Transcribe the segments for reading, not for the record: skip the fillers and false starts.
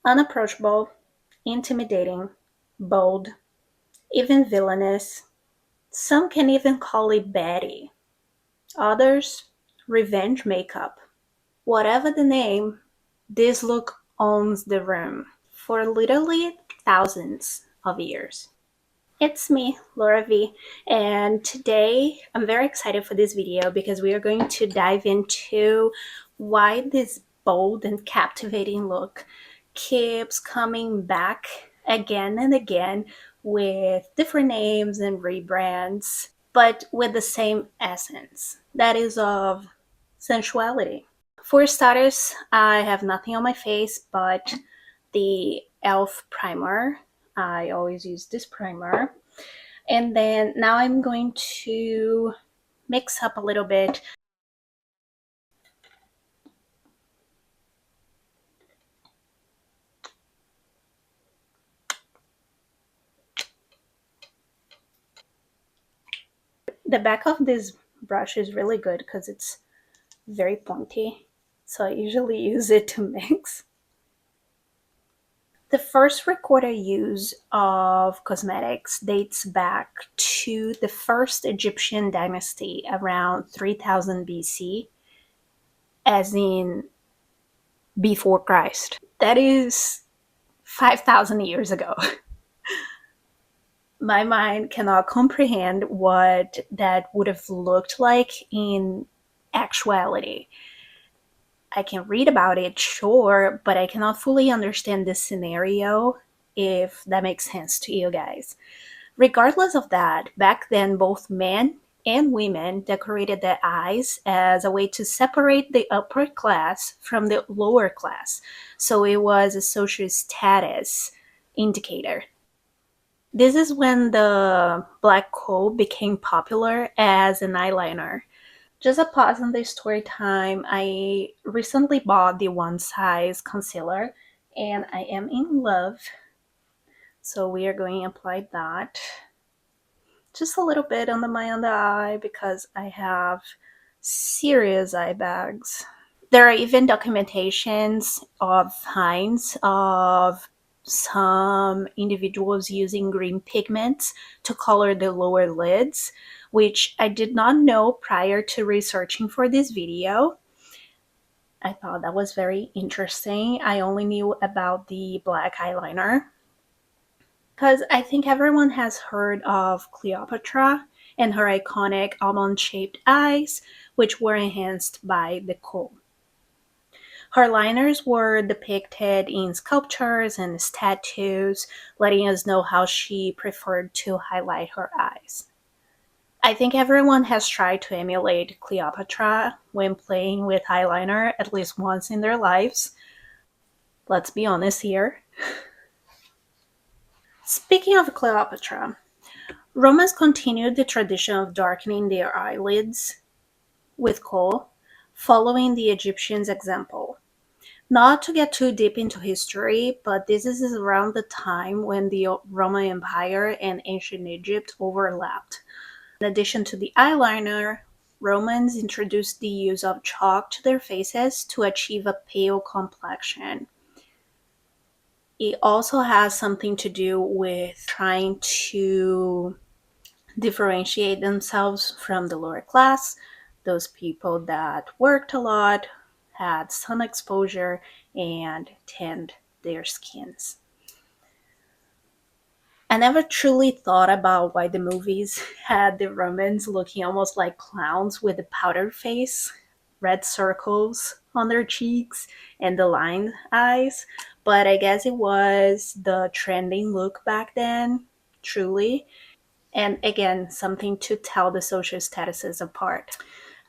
Unapproachable, intimidating, bold, even villainous. Some can even call it Betty. Others, revenge makeup. Whatever the name, this look owns the room for literally thousands of years. It's me, Laura V, and today I'm very excited for this video because we are going to dive into why this bold and captivating look keeps coming back again and again with different names and rebrands, but with the same essence that is of sensuality. For starters, I have nothing on my face but the e.l.f. primer. I always use this primer. And then now I'm going to mix up a little bit. The back of this brush is really good because it's very pointy. So I usually use it to mix. The first recorded use of cosmetics dates back to the first Egyptian dynasty around 3000 BC, as in before Christ. That is 5,000 years ago. My mind cannot comprehend what that would have looked like in actuality. I can read about it, sure, but I cannot fully understand this scenario, if that makes sense to you guys. Regardless of that, back then both men and women decorated their eyes as a way to separate the upper class from the lower class. So it was a social status indicator. This is when the black coal became popular as an eyeliner. Just a pause on the story time. I recently bought the one size concealer and I am in love. So we are going to apply that just a little bit on my under eye because I have serious eye bags. There are even documentations of finds of some individuals using green pigments to color the lower lids, which I did not know prior to researching for this video. I thought that was very interesting. I only knew about the black eyeliner because I think everyone has heard of Cleopatra and her iconic almond-shaped eyes, which were enhanced by the kohl. Her liners were depicted in sculptures and statues, letting us know how she preferred to highlight her eyes. I think everyone has tried to emulate Cleopatra when playing with eyeliner at least once in their lives. Let's be honest here. Speaking of Cleopatra, Romans continued the tradition of darkening their eyelids with kohl, following the Egyptians' example. Not to get too deep into history, but this is around the time when the Roman Empire and ancient Egypt overlapped. In addition to the eyeliner, Romans introduced the use of chalk to their faces to achieve a pale complexion. It also has something to do with trying to differentiate themselves from the lower class, those people that worked a lot, had sun exposure, and tanned their skins. I never truly thought about why the movies had the Romans looking almost like clowns with a powdered face, red circles on their cheeks, and the lined eyes, but I guess it was the trending look back then, truly. And again, something to tell the social statuses apart.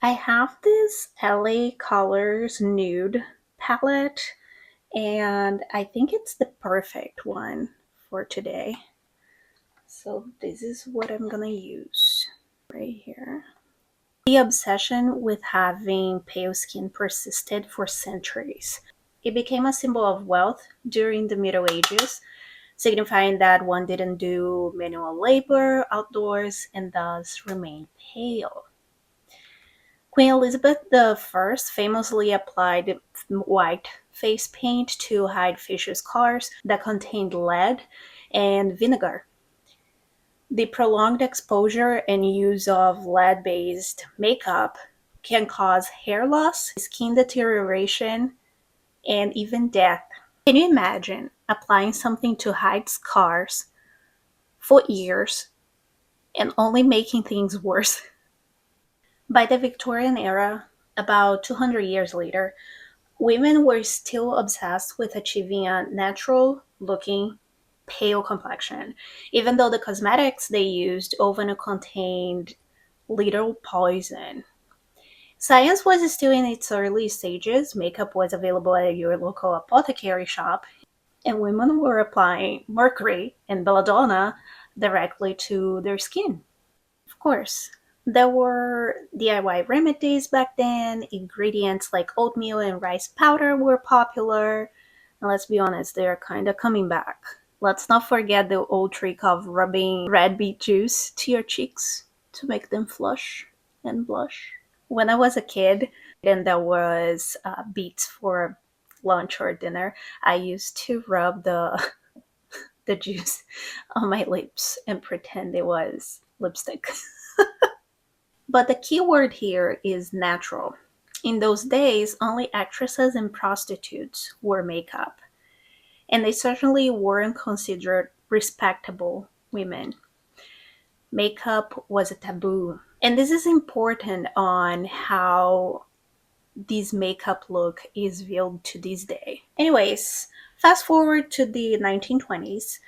I have this LA Colors Nude palette, and I think it's the perfect one for today. So this is what I'm gonna use right here. The obsession with having pale skin persisted for centuries. It became a symbol of wealth during the Middle Ages, signifying that one didn't do manual labor outdoors and thus remained pale. Queen Elizabeth I famously applied white face paint to hide facial scars that contained lead and vinegar. The prolonged exposure and use of lead based makeup can cause hair loss, skin deterioration, and even death. Can you imagine applying something to hide scars for years and only making things worse? By the Victorian era, about 200 years later, women were still obsessed with achieving a natural looking pale complexion, even though the cosmetics they used often contained lethal poison. Science was still in its early stages. Makeup was available at your local apothecary shop, and women were applying mercury and belladonna directly to their skin. Of course, there were DIY remedies back then. Ingredients like oatmeal and rice powder were popular. And let's be honest, they're kind of coming back. Let's not forget the old trick of rubbing red beet juice to your cheeks to make them flush and blush. When I was a kid and there was beets for lunch or dinner, I used to rub the juice on my lips and pretend it was lipstick. But the key word here is natural. In those days, only actresses and prostitutes wore makeup, and they certainly weren't considered respectable women. Makeup was a taboo. And this is important on how this makeup look is viewed to this day. Anyways, fast forward to the 1920s,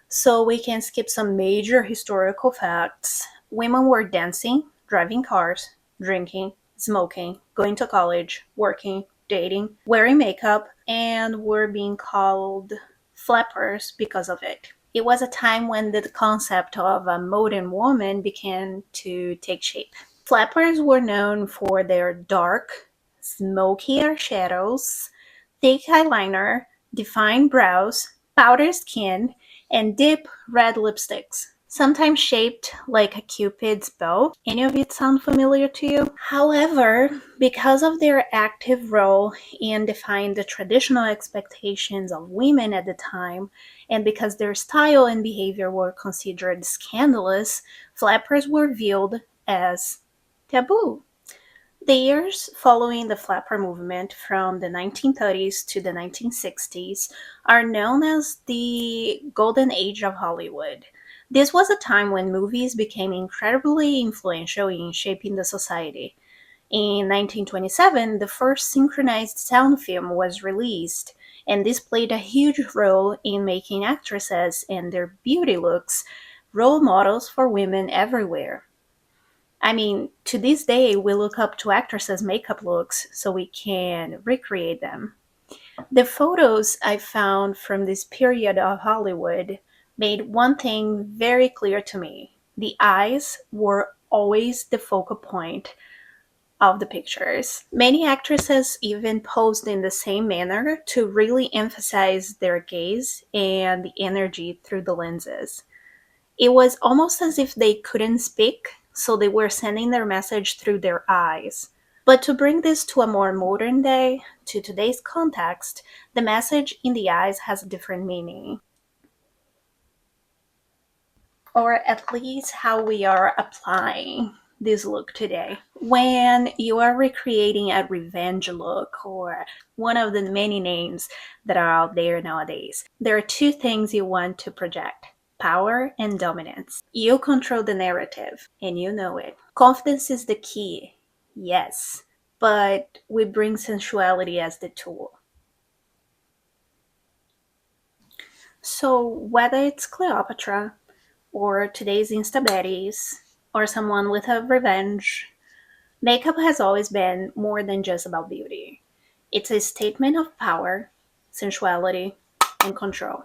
so we can skip some major historical facts. Women were dancing, driving cars, drinking, smoking, going to college, working, dating, wearing makeup, and were being called flappers because of it. It was a time when the concept of a modern woman began to take shape. Flappers were known for their dark, smoky eyeshadows, thick eyeliner, defined brows, powdered skin, and deep red lipsticks, sometimes shaped like a cupid's bow. Any of it sound familiar to you? However, because of their active role in defying the traditional expectations of women at the time, and because their style and behavior were considered scandalous, flappers were viewed as taboo. The years following the flapper movement from the 1930s to the 1960s are known as the Golden Age of Hollywood. This was a time when movies became incredibly influential in shaping the society. In 1927, the first synchronized sound film was released, and this played a huge role in making actresses and their beauty looks role models for women everywhere. I mean, to this day, we look up to actresses' makeup looks so we can recreate them. The photos I found from this period of Hollywood made one thing very clear to me. The eyes were always the focal point of the pictures. Many actresses even posed in the same manner to really emphasize their gaze and the energy through the lenses. It was almost as if they couldn't speak, so they were sending their message through their eyes. But to bring this to a more modern day, to today's context, the message in the eyes has a different meaning. Or at least how we are applying this look today. When you are recreating a revenge look or one of the many names that are out there nowadays, there are two things you want to project: power and dominance. You control the narrative and you know it. Confidence is the key, yes, but we bring sensuality as the tool. So whether it's Cleopatra, or today's Insta Baddies, or someone with a revenge, makeup has always been more than just about beauty. It's a statement of power, sensuality, and control.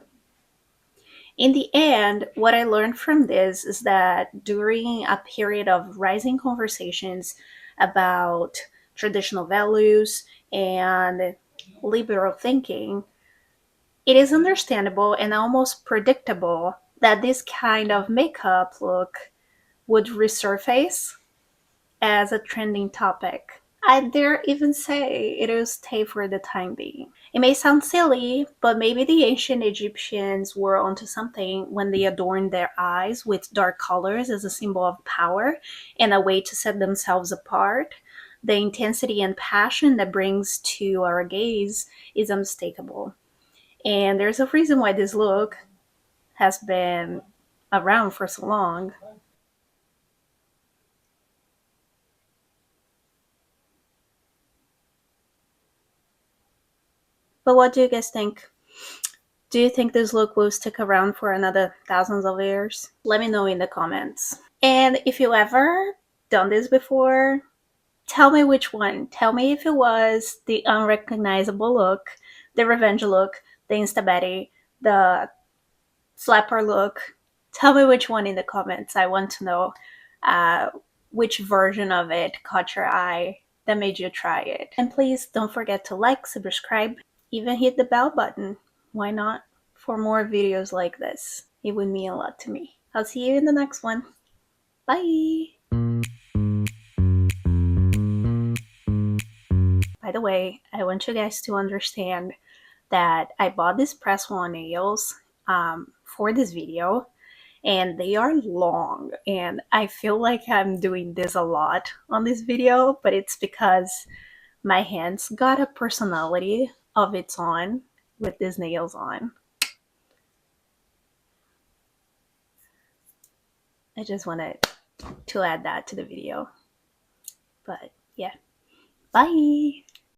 In the end, what I learned from this is that during a period of rising conversations about traditional values and liberal thinking, it is understandable and almost predictable that this kind of makeup look would resurface as a trending topic. I dare even say it will stay for the time being. It may sound silly, but maybe the ancient Egyptians were onto something when they adorned their eyes with dark colors as a symbol of power and a way to set themselves apart. The intensity and passion that brings to our gaze is unmistakable. And there's a reason why this look has been around for so long. But what do you guys think? Do you think this look will stick around for another thousands of years? Let me know in the comments. And if you ever done this before, tell me which one. Tell me if it was the unrecognizable look, the revenge look, the Insta Betty, the slapper look. Tell me which one in the comments. I want to know uh, which version of it caught your eye that made you try it. And please don't forget to like, subscribe, even hit the bell button. Why not? For more videos like this. It would mean a lot to me. I'll see you in the next one. Bye! By the way, I want you guys to understand that I bought these press-on nails for this video, and they are long, and I feel like I'm doing this a lot on this video, but it's because my hands got a personality of its own with these nails on. I just wanted to add that to the video. But yeah, bye!